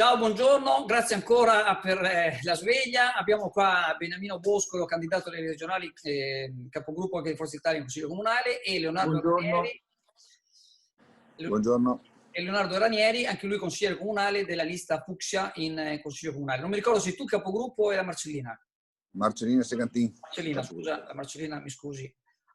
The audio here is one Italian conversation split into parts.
Ciao, buongiorno, grazie ancora per la sveglia. Abbiamo qua Beniamino Boscolo, candidato alle regionali, capogruppo anche di Forza Italia in Consiglio Comunale, e Leonardo Buongiorno. Ranieri, Buongiorno. anche lui consigliere comunale della lista Fucsia in Consiglio Comunale. Non mi ricordo se tu capogruppo e la Marcellina. Marcellina Segantin. Marcellina, scusa, la Marcellina, mi scusi.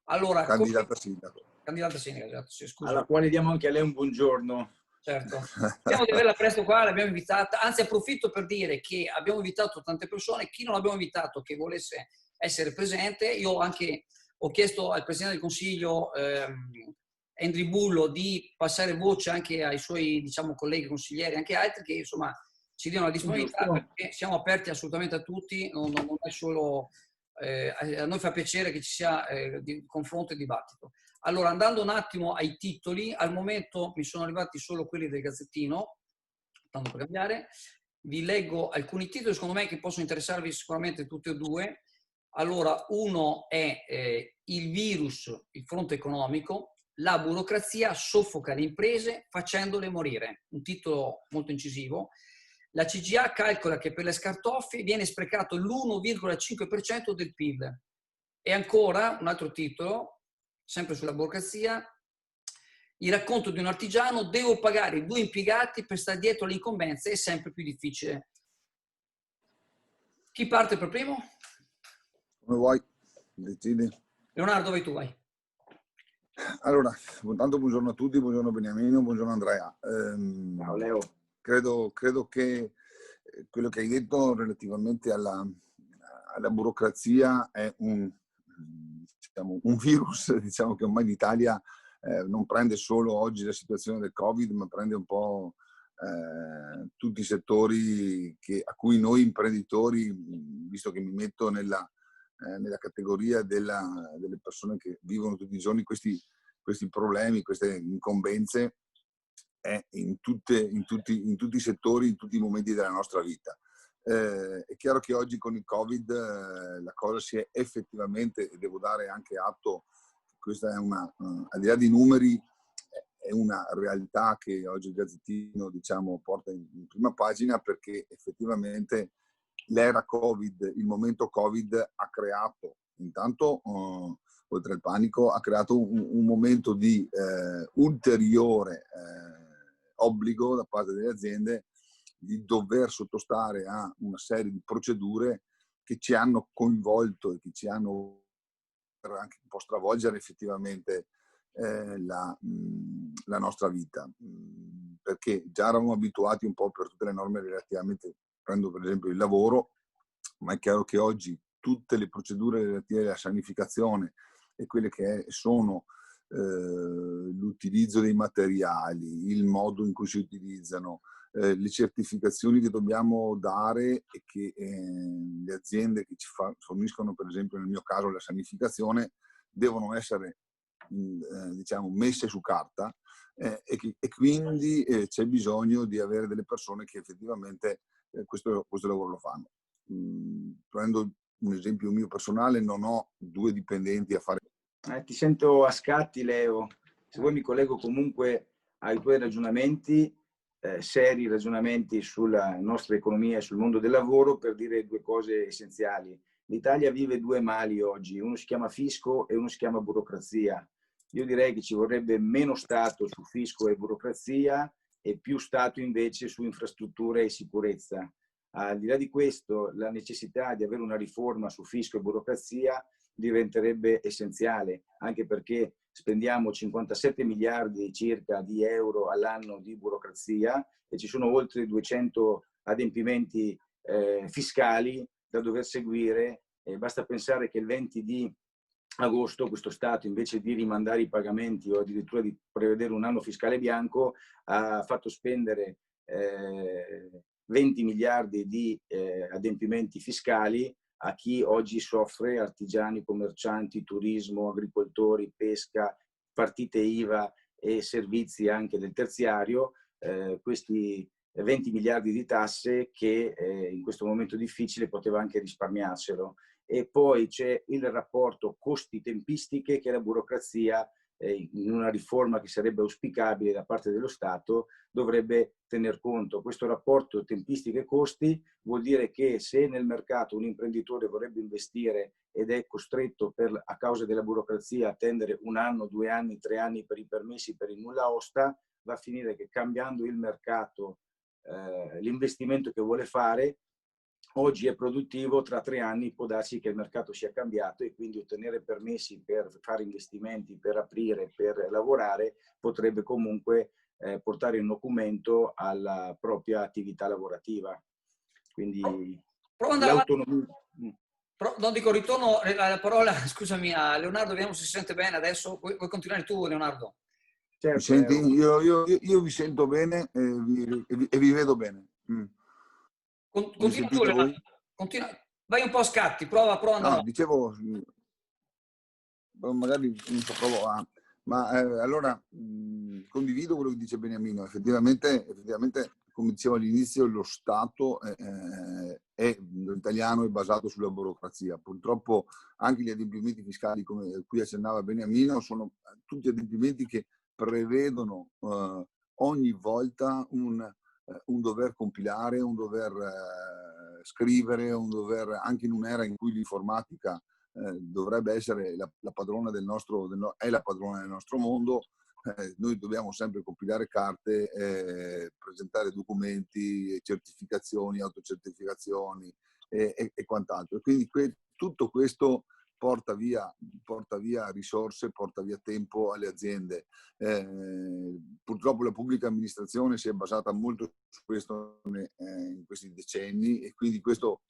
Allora, Candidata sindaco. candidata sindaco, esatto, sì, scusa. Alla quale diamo anche a lei un buongiorno. Certo, speriamo di averla presto qua, l'abbiamo invitata, anzi approfitto per dire che abbiamo invitato tante persone, chi non abbiamo invitato che volesse essere presente, io anche ho chiesto al Presidente del Consiglio Andrew Bullo di passare voce anche ai suoi, diciamo, colleghi consiglieri, anche altri che insomma ci diano la disponibilità, perché siamo aperti assolutamente a tutti, non è solo, a noi fa piacere che ci sia confronto e dibattito. Allora, andando un attimo ai titoli, al momento mi sono arrivati solo quelli del Gazzettino, tanto per cambiare. Vi leggo alcuni titoli, secondo me, che possono interessarvi sicuramente tutti e due. Allora, uno è il virus, il fronte economico, la burocrazia soffoca le imprese facendole morire. Un titolo molto incisivo. La CGIA calcola che per le scartoffie viene sprecato l'1,5% del PIL. E ancora, un altro titolo, sempre sulla burocrazia, il racconto di un artigiano: devo pagare 2 impiegati per stare dietro alle incombenze, è sempre più difficile. Chi parte per primo? Come vuoi, decidi. Leonardo, vai tu, vai. Allora, intanto buongiorno a tutti, buongiorno Beniamino, buongiorno Andrea. Ciao Leo. Credo che quello che hai detto relativamente alla burocrazia è un virus, diciamo, che ormai in Italia non prende solo oggi la situazione del Covid, ma prende un po' tutti i settori a cui noi imprenditori, visto che mi metto nella categoria delle persone che vivono tutti i giorni questi problemi, queste incombenze, in tutti i settori, in tutti i momenti della nostra vita. È chiaro che oggi con il Covid la cosa si è effettivamente, e devo dare anche atto, questa è al di là di numeri, è una realtà che oggi il Gazzettino, diciamo, porta in prima pagina, perché effettivamente l'era Covid, il momento Covid ha creato, intanto, oltre al panico, ha creato un momento di ulteriore obbligo da parte delle aziende di dover sottostare a una serie di procedure che ci hanno coinvolto e che ci hanno anche un po' stravolgere effettivamente la nostra vita, perché già eravamo abituati un po' per tutte le norme relativamente, prendo per esempio il lavoro, ma è chiaro che oggi tutte le procedure relative alla sanificazione e quelle che sono l'utilizzo dei materiali, il modo in cui si utilizzano, le certificazioni che dobbiamo dare e che le aziende che ci forniscono, per esempio nel mio caso la sanificazione, devono essere diciamo messe su carta, e quindi c'è bisogno di avere delle persone che effettivamente questo lavoro lo fanno. Prendo un esempio mio personale: non ho 2 dipendenti a fare. Ti sento a scatti, Leo. Se vuoi mi collego comunque ai tuoi ragionamenti, seri ragionamenti sulla nostra economia e sul mondo del lavoro, per dire 2 cose essenziali. L'Italia vive 2 mali oggi, uno si chiama fisco e uno si chiama burocrazia. Io direi che ci vorrebbe meno Stato su fisco e burocrazia e più Stato invece su infrastrutture e sicurezza. Al di là di questo, la necessità di avere una riforma su fisco e burocrazia diventerebbe essenziale, anche perché spendiamo 57 miliardi circa di euro all'anno di burocrazia e ci sono oltre 200 adempimenti fiscali da dover seguire. Basta pensare che il 20 di agosto questo Stato, invece di rimandare i pagamenti o addirittura di prevedere un anno fiscale bianco, ha fatto spendere 20 miliardi di adempimenti fiscali a chi oggi soffre: artigiani, commercianti, turismo, agricoltori, pesca, partite IVA e servizi anche del terziario. Questi 20 miliardi di tasse che in questo momento difficile poteva anche risparmiarselo. E poi c'è il rapporto costi-tempistiche che la burocrazia in una riforma che sarebbe auspicabile da parte dello Stato, dovrebbe tener conto. Questo rapporto tempistiche e costi vuol dire che se nel mercato un imprenditore vorrebbe investire ed è costretto a causa della burocrazia a attendere 1 anno, 2 anni, 3 anni per i permessi, per il nulla osta, va a finire che cambiando il mercato, l'investimento che vuole fare oggi è produttivo, tra 3 anni può darsi che il mercato sia cambiato e quindi ottenere permessi per fare investimenti, per aprire, per lavorare, potrebbe comunque portare in documento alla propria attività lavorativa. Quindi l'autonomia. Non dico, ritorno la parola, scusami, a Leonardo, vediamo se si sente bene adesso. Vuoi continuare tu, Leonardo? Certo, senti, io vi sento bene e vi vedo bene. Continua tu, Leonardo. Continua. Vai un po' a scatti, prova a andare. No, dicevo, magari non so, provo a... Ma allora condivido quello che dice Beniamino. Effettivamente, come dicevo all'inizio, lo Stato italiano è basato sulla burocrazia. Purtroppo anche gli adempimenti fiscali, come qui accennava Beniamino, sono tutti adempimenti che prevedono ogni volta un dover compilare, un dover scrivere, un dover, anche in un'era in cui l'informatica dovrebbe essere la padrona è la padrona del nostro mondo. Noi dobbiamo sempre compilare carte, presentare documenti, certificazioni, autocertificazioni e quant'altro. Quindi tutto questo porta via risorse, porta via tempo alle aziende. Purtroppo la pubblica amministrazione si è basata molto su questo in questi decenni e quindi questo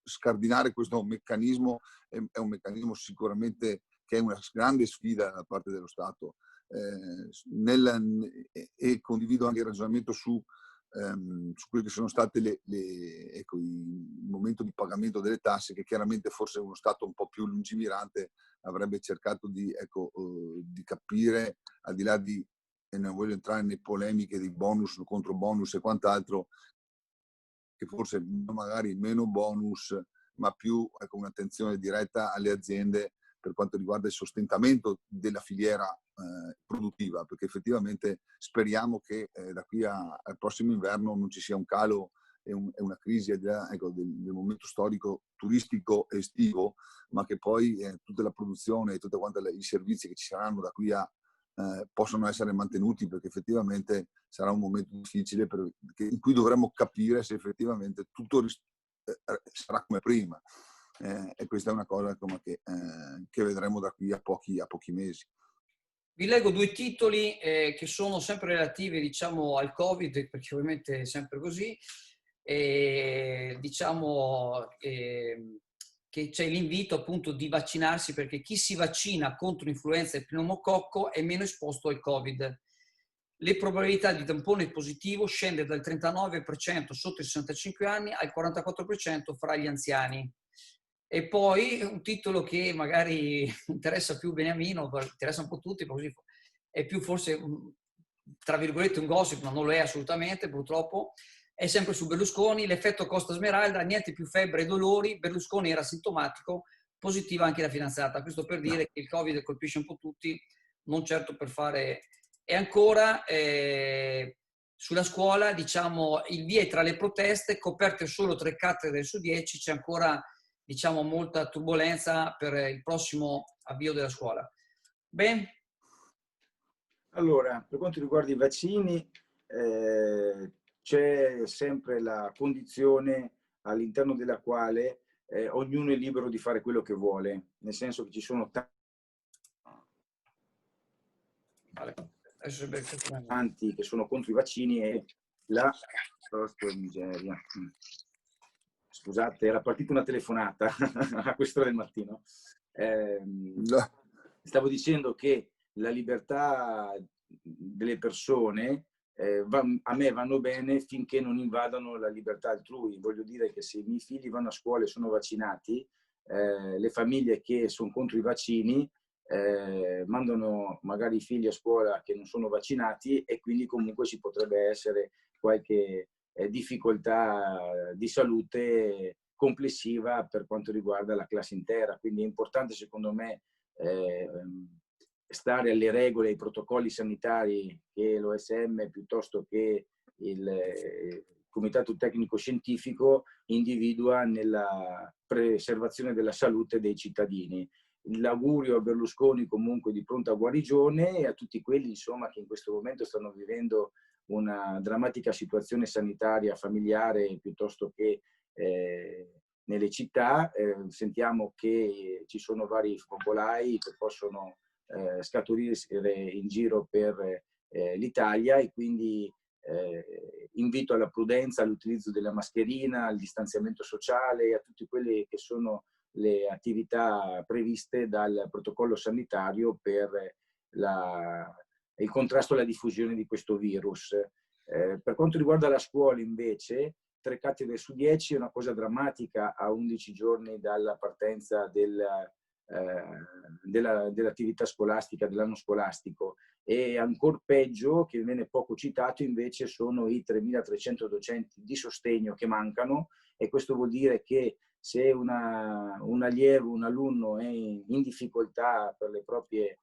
scardinare questo meccanismo è un meccanismo sicuramente che è una grande sfida da parte dello Stato. E condivido anche il ragionamento su quelle che sono state il momento di pagamento delle tasse, che chiaramente forse uno Stato un po' più lungimirante avrebbe cercato di capire, al di là di, e non voglio entrare nelle polemiche di bonus contro bonus e quant'altro, che forse magari meno bonus, ma più un'attenzione diretta alle aziende per quanto riguarda il sostentamento della filiera produttiva, perché effettivamente speriamo che da qui al prossimo inverno non ci sia un calo e una crisi del momento storico turistico estivo, ma che poi tutta la produzione e tutti i servizi che ci saranno da qui a possono essere mantenuti, perché effettivamente sarà un momento difficile in cui dovremo capire se effettivamente tutto sarà come prima. E questa è una cosa che vedremo da qui a pochi mesi. Vi leggo 2 titoli che sono sempre relativi, diciamo, al Covid, perché ovviamente è sempre così. Diciamo che c'è l'invito appunto di vaccinarsi, perché chi si vaccina contro influenza e pneumococco è meno esposto al Covid. Le probabilità di tampone positivo scende dal 39% sotto i 65 anni al 44% fra gli anziani. E poi un titolo che magari interessa più Beniamino, interessa un po' tutti, così è più forse, tra virgolette, un gossip, ma non lo è assolutamente, purtroppo. È sempre su Berlusconi, l'effetto Costa Smeralda, niente più febbre e dolori, Berlusconi era sintomatico, positiva anche la fidanzata. Questo per dire che il Covid colpisce un po' tutti, non certo per fare... E ancora sulla scuola, diciamo, il via tra le proteste, coperte solo 3 cattedre su 10, c'è ancora, diciamo, molta turbolenza per il prossimo avvio della scuola. Bene? Allora, per quanto riguarda i vaccini, c'è sempre la condizione all'interno della quale ognuno è libero di fare quello che vuole, nel senso che ci sono tanti che sono contro i vaccini e la miseria. Scusate, era partita una telefonata a quest'ora del mattino. Stavo dicendo che la libertà delle persone a me vanno bene finché non invadano la libertà altrui. Voglio dire che se i miei figli vanno a scuola e sono vaccinati, le famiglie che sono contro i vaccini mandano magari i figli a scuola che non sono vaccinati e quindi comunque ci potrebbe essere qualche difficoltà di salute complessiva per quanto riguarda la classe intera. Quindi è importante secondo me stare alle regole e ai protocolli sanitari che l'OSM piuttosto che il Comitato Tecnico Scientifico individua nella preservazione della salute dei cittadini. L'augurio a Berlusconi comunque di pronta guarigione e a tutti quelli insomma che in questo momento stanno vivendo una drammatica situazione sanitaria familiare piuttosto che nelle città. Sentiamo che ci sono vari focolai che possono scaturire in giro per l'Italia e quindi invito alla prudenza, all'utilizzo della mascherina, al distanziamento sociale, a tutte quelle che sono le attività previste dal protocollo sanitario per il contrasto alla diffusione di questo virus. Per quanto riguarda la scuola invece, 3 cattedre su 10 è una cosa drammatica a 11 giorni dalla partenza dell'attività scolastica, dell'anno scolastico. E ancora peggio, che viene poco citato, invece sono i 3.300 docenti di sostegno che mancano, e questo vuol dire che se un allievo, un alunno è in difficoltà per le proprie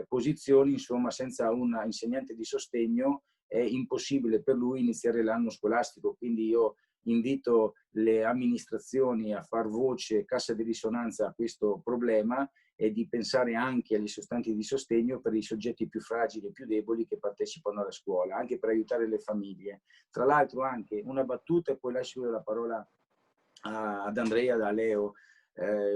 posizioni, insomma, senza un insegnante di sostegno è impossibile per lui iniziare l'anno scolastico. Quindi io invito le amministrazioni a far voce, cassa di risonanza a questo problema e di pensare anche agli sostanti di sostegno per i soggetti più fragili e più deboli che partecipano alla scuola, anche per aiutare le famiglie. Tra l'altro anche una battuta e poi lascio la parola ad Andrea, da Leo.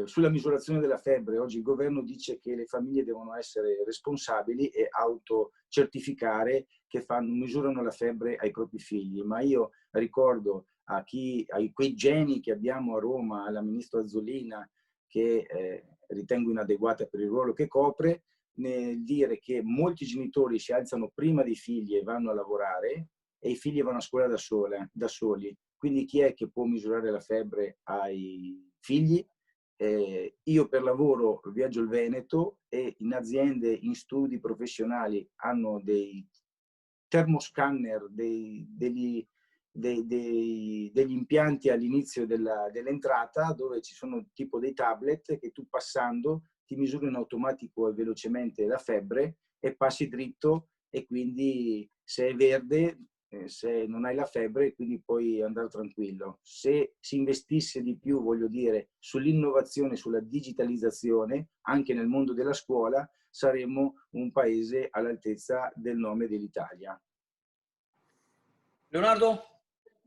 Sulla misurazione della febbre, oggi il governo dice che le famiglie devono essere responsabili e autocertificare che misurano la febbre ai propri figli, ma io ricordo a quei geni che abbiamo a Roma, alla ministra Azzolina, che ritengo inadeguata per il ruolo che copre, nel dire che molti genitori si alzano prima dei figli e vanno a lavorare e i figli vanno a scuola da soli. Quindi chi è che può misurare la febbre ai figli? Io per lavoro viaggio il Veneto e in aziende, in studi professionali hanno dei termoscanner, degli impianti all'inizio dell'entrata dove ci sono tipo dei tablet che tu passando ti misuri in automatico e velocemente la febbre e passi dritto, e quindi se è verde, se non hai la febbre, quindi puoi andare tranquillo. Se si investisse di più, voglio dire, sull'innovazione, sulla digitalizzazione, anche nel mondo della scuola, saremmo un paese all'altezza del nome dell'Italia. Leonardo?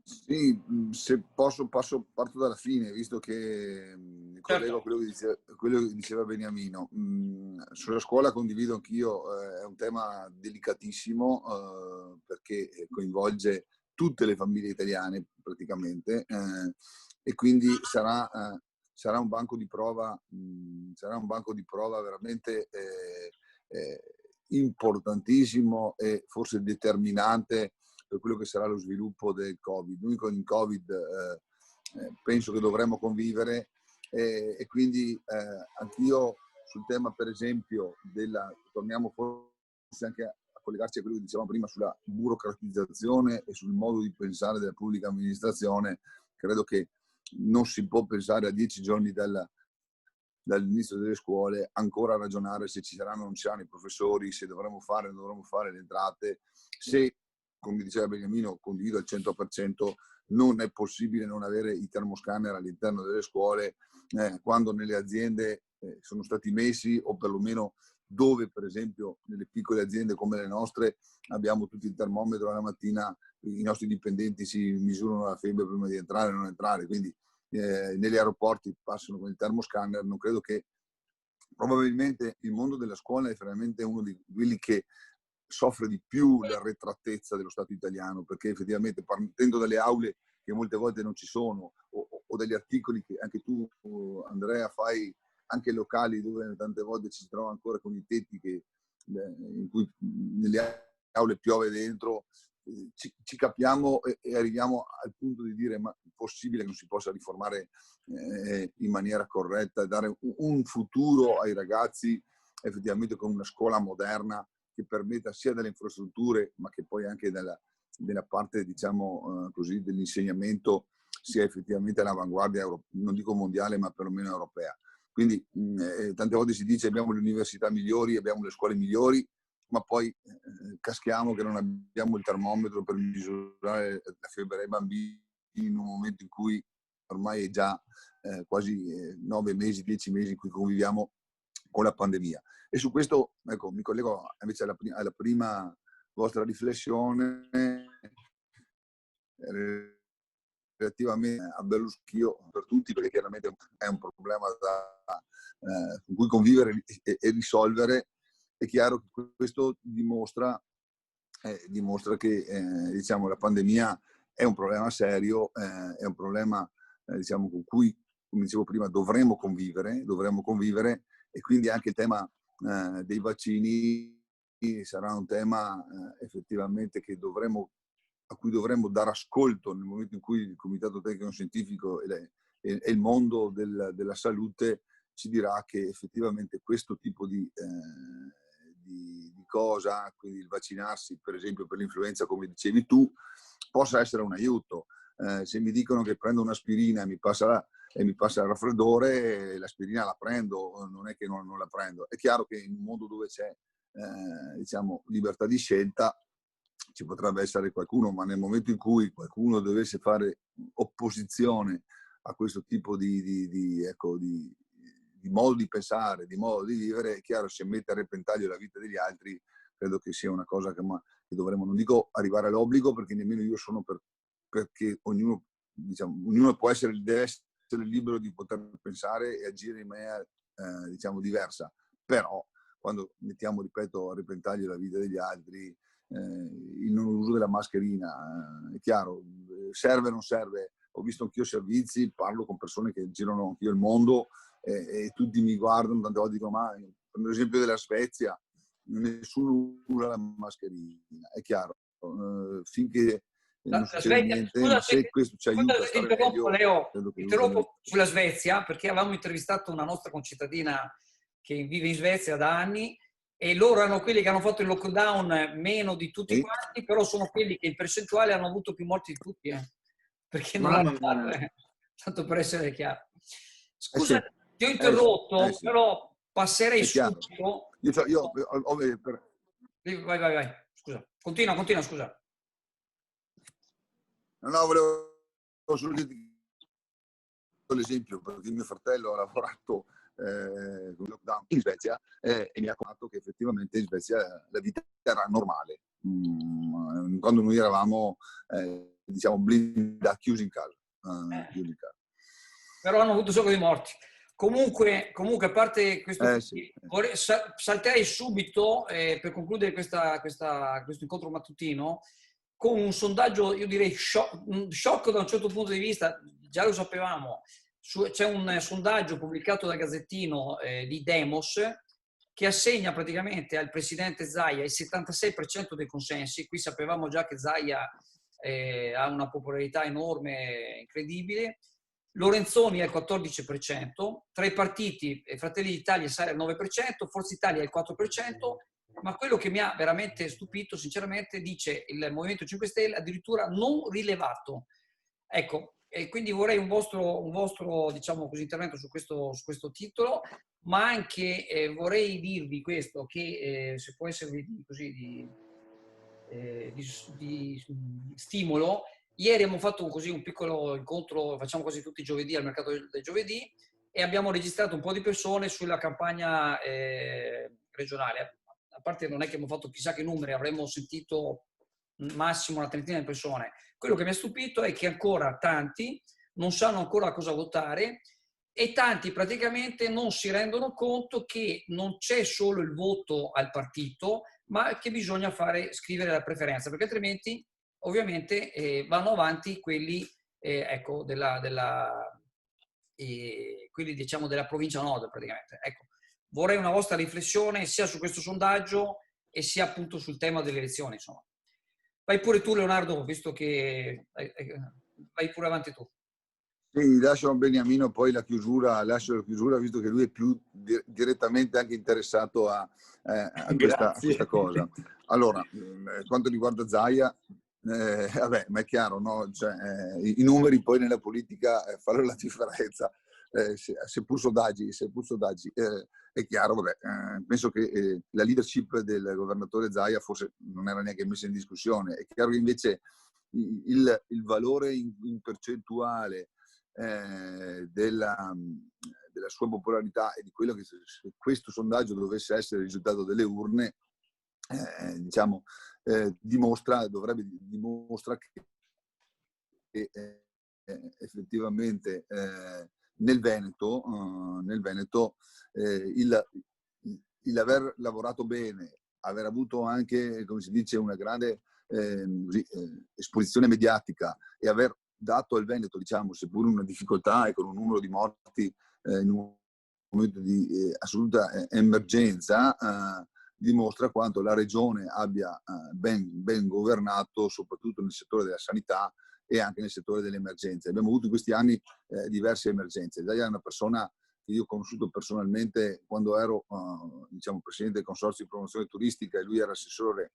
Sì, se posso parto dalla fine, visto che mi collego a quello che diceva Beniamino. Sulla scuola condivido anch'io, è un tema delicatissimo perché coinvolge tutte le famiglie italiane praticamente, e quindi sarà un banco di prova, veramente importantissimo e forse determinante per quello che sarà lo sviluppo del Covid. Noi con il Covid penso che dovremmo convivere e quindi anch'io sul tema, per esempio, torniamo forse anche a collegarci a quello che dicevamo prima sulla burocratizzazione e sul modo di pensare della pubblica amministrazione. Credo che non si può pensare a 10 giorni dall'inizio delle scuole ancora a ragionare se ci saranno o non ci saranno i professori, se dovremo fare o non dovremo fare le entrate, se, come diceva Beniamino, condivido al 100%, non è possibile non avere i termoscanner all'interno delle scuole quando nelle aziende sono stati messi, o perlomeno dove, per esempio, nelle piccole aziende come le nostre abbiamo tutti il termometro alla mattina, i nostri dipendenti si misurano la febbre prima di entrare o non entrare, quindi negli aeroporti passano con il termoscanner. Non credo che, probabilmente il mondo della scuola è veramente uno di quelli che soffre di più l'arretratezza dello Stato italiano, perché effettivamente, partendo dalle aule che molte volte non ci sono, o dagli articoli che anche tu, Andrea, fai anche locali dove tante volte ci si trova ancora con i tetti in cui nelle aule piove dentro, ci capiamo e arriviamo al punto di dire: ma è possibile che non si possa riformare in maniera corretta e dare un futuro ai ragazzi effettivamente con una scuola moderna che permetta sia delle infrastrutture, ma che poi anche della parte, diciamo così, dell'insegnamento sia effettivamente all'avanguardia, non dico mondiale, ma perlomeno europea. Quindi tante volte si dice abbiamo le università migliori, abbiamo le scuole migliori, ma poi caschiamo che non abbiamo il termometro per misurare la febbre ai bambini in un momento in cui ormai è già quasi 9 mesi, 10 mesi in cui conviviamo con la pandemia. E su questo, ecco, mi collego invece alla prima vostra riflessione relativamente a Berlusconi, per tutti, perché chiaramente è un problema con cui convivere e risolvere. È chiaro che questo dimostra che diciamo, la pandemia è un problema serio, è un problema diciamo, con cui, come dicevo prima, dovremo convivere, e quindi anche il tema dei vaccini sarà un tema effettivamente a cui dovremmo dare ascolto nel momento in cui il Comitato Tecnico Scientifico e il mondo della salute ci dirà che effettivamente questo tipo di cosa, quindi il vaccinarsi per esempio per l'influenza, come dicevi tu, possa essere un aiuto. Se mi dicono che prendo un'aspirina e mi passa il raffreddore, l'aspirina la prendo, non è che non la prendo. È chiaro che in un mondo dove c'è diciamo, libertà di scelta ci potrebbe essere qualcuno, ma nel momento in cui qualcuno dovesse fare opposizione a questo tipo di modo di pensare, di modo di vivere, è chiaro, se mette a repentaglio la vita degli altri, credo che sia una cosa che dovremmo, non dico arrivare all'obbligo, perché nemmeno io sono perché ognuno, diciamo, ognuno deve essere libero di poter pensare e agire in maniera diciamo diversa, però quando mettiamo, ripeto, a repentaglio la vita degli altri, il non uso della mascherina, è chiaro, serve o non serve. Ho visto anch'io servizi, parlo con persone che girano anch'io il mondo e tutti mi guardano, tante volte dicono, ma per esempio della Svezia nessuno usa la mascherina, è chiaro, finché non succede niente, scusa, ma se questo ci aiuta a stare meglio, Leo, interrompo sulla Svezia, perché avevamo intervistato una nostra concittadina che vive in Svezia da anni, e loro erano quelli che hanno fatto il lockdown meno di tutti quanti, però sono quelli che in percentuale hanno avuto più morti di tutti, perché non l'hanno fatto, tanto per essere chiaro. Scusa, ti ho interrotto, sì. Però passerei subito. Vai. Scusa. Continua, scusa. No, volevo solo dirti l'esempio, perché mio fratello ha lavorato con il lockdown in Svezia e mi ha contato che effettivamente in Svezia la vita era normale. Quando noi eravamo diciamo blindati, chiusi in casa. Però hanno avuto un sacco di morti. Comunque a parte questo, salterei subito per concludere questo incontro mattutino con un sondaggio, io direi shock da un certo punto di vista, già lo sapevamo. C'è un sondaggio pubblicato dal Gazzettino di Demos che assegna praticamente al presidente Zaia il 76% dei consensi. Qui sapevamo già che Zaia ha una popolarità enorme, incredibile. Lorenzoni al 14%, tra i partiti Fratelli d'Italia sale al 9%, Forza Italia al 4%, ma quello che mi ha veramente stupito, sinceramente, dice il Movimento 5 Stelle addirittura non rilevato. Ecco, e quindi vorrei un vostro diciamo così, intervento su questo titolo, ma anche vorrei dirvi questo, che se può esservi così di stimolo. Ieri abbiamo fatto un piccolo incontro, facciamo quasi tutti i giovedì al mercato del giovedì, e abbiamo registrato un po' di persone sulla campagna regionale. A parte non è che abbiamo fatto chissà che numeri, avremmo sentito massimo una trentina di persone. Quello che mi ha stupito è che ancora tanti non sanno ancora cosa votare e tanti praticamente non si rendono conto che non c'è solo il voto al partito, ma che bisogna scrivere la preferenza, perché altrimenti ovviamente vanno avanti quelli, ecco, quelli diciamo della provincia nord praticamente. Ecco, vorrei una vostra riflessione sia su questo sondaggio e sia appunto sul tema delle elezioni, insomma. Vai pure tu, Leonardo, visto che vai pure avanti tu. Sì, lascio a Beniamino poi lascio la chiusura, visto che lui è più direttamente anche interessato a questa cosa. Allora, quanto riguarda Zaia, vabbè, ma è chiaro, no? Cioè, i numeri poi nella politica fanno la differenza. seppur sondaggi, è chiaro, vabbè, penso che la leadership del governatore Zaia forse non era neanche messa in discussione. È chiaro che invece il valore in percentuale della sua popolarità e di quello che, se questo sondaggio dovesse essere il risultato delle urne, diciamo, dimostra che effettivamente nel Veneto il aver lavorato bene, aver avuto anche, come si dice, una grande esposizione mediatica e aver dato al Veneto, diciamo, seppur una difficoltà e con un numero di morti in un momento di assoluta emergenza, dimostra quanto la regione abbia ben governato, soprattutto nel settore della sanità e anche nel settore delle emergenze. Abbiamo avuto in questi anni diverse emergenze. Zaia è una persona che io ho conosciuto personalmente quando ero diciamo, presidente del consorzio di promozione turistica e lui era assessore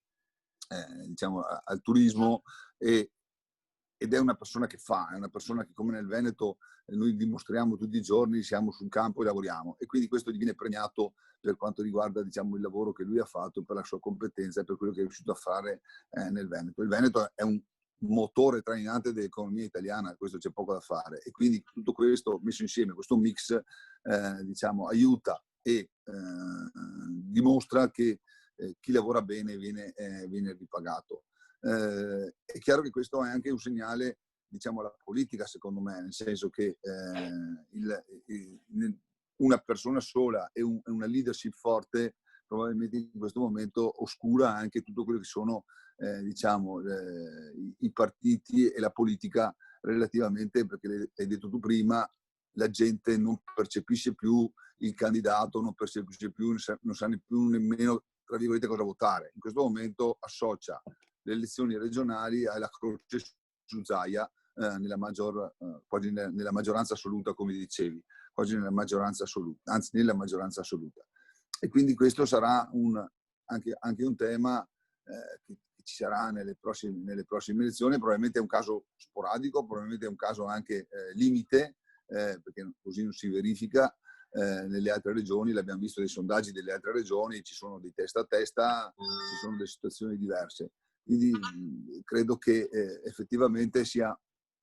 diciamo, al turismo, ed è una persona che è una persona che, come nel Veneto, noi dimostriamo tutti i giorni, siamo sul campo e lavoriamo, e quindi questo gli viene premiato per quanto riguarda, diciamo, il lavoro che lui ha fatto, per la sua competenza e per quello che è riuscito a fare nel Veneto. Il Veneto è un motore trainante dell'economia italiana, questo c'è poco da fare, e quindi tutto questo messo insieme, questo mix diciamo, aiuta e dimostra che chi lavora bene viene ripagato. È chiaro che questo è anche un segnale, diciamo, alla politica, secondo me, nel senso che una persona sola e una leadership forte probabilmente in questo momento oscura anche tutto quello che sono diciamo, i partiti e la politica relativamente, perché hai detto tu prima, la gente non percepisce più il candidato, non percepisce più, non sa più nemmeno, tra virgolette, cosa votare. In questo momento associa le elezioni regionali alla croce su Zaia quasi nella maggioranza assoluta, come dicevi, quasi nella maggioranza assoluta, anzi nella maggioranza assoluta. E quindi questo sarà anche un tema che ci sarà nelle prossime elezioni. Probabilmente è un caso sporadico, probabilmente è un caso anche limite, perché così non si verifica nelle altre regioni. L'abbiamo visto dei sondaggi delle altre regioni, ci sono dei testa a testa, ci sono delle situazioni diverse. Quindi credo che effettivamente sia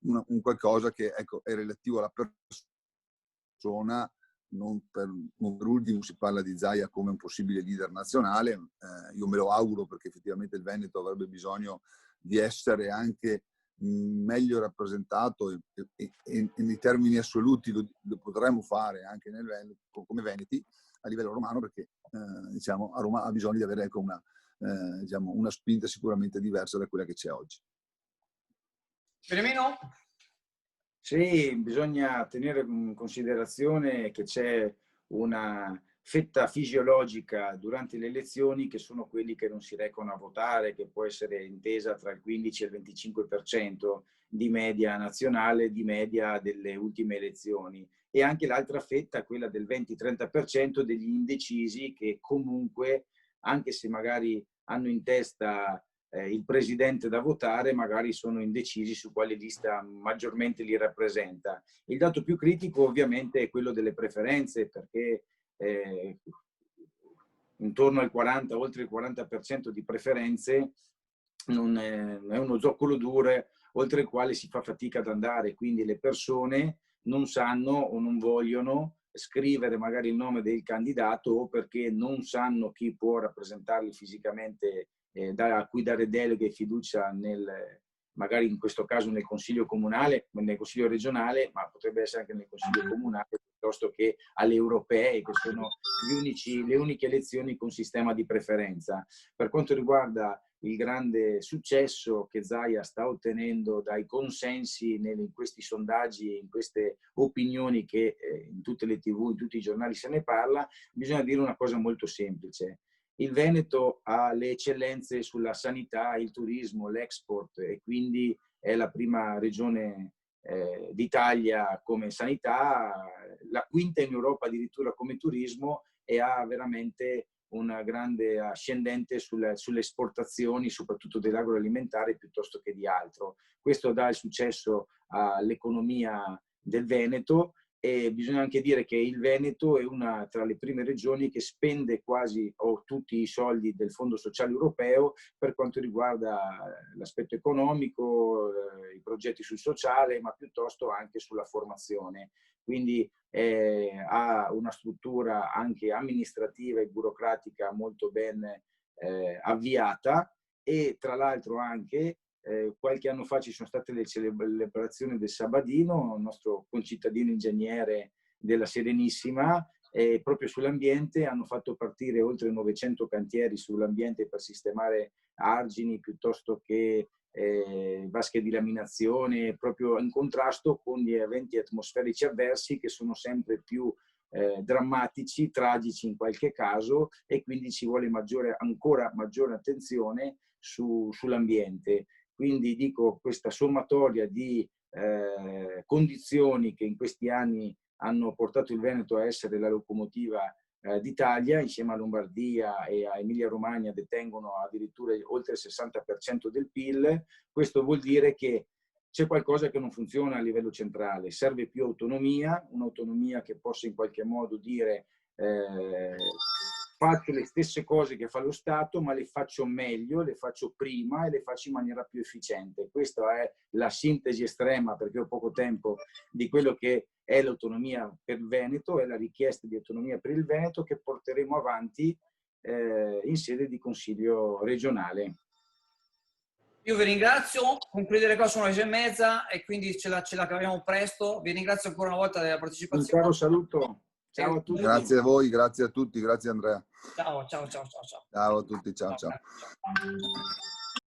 un qualcosa che, ecco, è relativo alla persona. Non per ultimo si parla di Zaia come un possibile leader nazionale. Io me lo auguro, perché effettivamente il Veneto avrebbe bisogno di essere anche meglio rappresentato e nei termini assoluti lo potremmo fare anche nel Veneto, come Veneti, a livello romano, perché diciamo, a Roma ha bisogno di avere, ecco, diciamo, una spinta sicuramente diversa da quella che c'è oggi. Firmino? Sì, bisogna tenere in considerazione che c'è una fetta fisiologica durante le elezioni, che sono quelli che non si recano a votare, che può essere intesa tra il 15 e il 25% di media nazionale, di media delle ultime elezioni, e anche l'altra fetta, quella del 20-30% degli indecisi, che comunque, anche se magari hanno in testa il presidente da votare, magari sono indecisi su quale lista maggiormente li rappresenta. Il dato più critico ovviamente è quello delle preferenze, perché intorno al 40, oltre il 40% di preferenze non è uno zoccolo duro oltre il quale si fa fatica ad andare, quindi le persone non sanno o non vogliono scrivere magari il nome del candidato, o perché non sanno chi può rappresentarli fisicamente, a cui dare delega e fiducia magari in questo caso nel consiglio comunale, nel consiglio regionale, ma potrebbe essere anche nel consiglio comunale, piuttosto che alle europee, che sono le uniche elezioni con sistema di preferenza. Per quanto riguarda il grande successo che Zaia sta ottenendo dai consensi in questi sondaggi, in queste opinioni che in tutte le TV, in tutti i giornali se ne parla, bisogna dire una cosa molto semplice. Il Veneto ha le eccellenze sulla sanità, il turismo, l'export, e quindi è la prima regione d'Italia come sanità, la quinta in Europa addirittura come turismo, e ha veramente una grande ascendente sulle esportazioni, soprattutto dell'agroalimentare piuttosto che di altro. Questo dà il successo all'economia del Veneto, E bisogna anche dire che il Veneto è una tra le prime regioni che spende quasi o tutti i soldi del Fondo Sociale Europeo per quanto riguarda l'aspetto economico, i progetti sul sociale, ma piuttosto anche sulla formazione. Quindi ha una struttura anche amministrativa e burocratica molto ben avviata, e tra l'altro anche qualche anno fa ci sono state le celebrazioni del Sabadino, il nostro concittadino ingegnere della Serenissima, e proprio sull'ambiente hanno fatto partire oltre 900 cantieri sull'ambiente per sistemare argini piuttosto che vasche di laminazione, proprio in contrasto con gli eventi atmosferici avversi che sono sempre più drammatici, tragici in qualche caso, e quindi ci vuole ancora maggiore attenzione sull'ambiente. Quindi dico, questa sommatoria di condizioni che in questi anni hanno portato il Veneto a essere la locomotiva d'Italia, insieme a Lombardia e a Emilia-Romagna detengono addirittura oltre il 60% del PIL. Questo vuol dire che c'è qualcosa che non funziona a livello centrale, serve più autonomia, un'autonomia che possa in qualche modo dire faccio le stesse cose che fa lo Stato, ma le faccio meglio, le faccio prima e le faccio in maniera più efficiente. Questa è la sintesi estrema, perché ho poco tempo, di quello che è l'autonomia per il Veneto, è la richiesta di autonomia per il Veneto che porteremo avanti in sede di Consiglio regionale. Io vi ringrazio, concludo le cose, sono le 6:30 e quindi ce la caviamo presto. Vi ringrazio ancora una volta della partecipazione. Un caro saluto. Ciao a tutti. Grazie a voi, grazie a tutti, grazie Andrea. Ciao, ciao, ciao, ciao. Ciao a tutti, ciao. Ciao.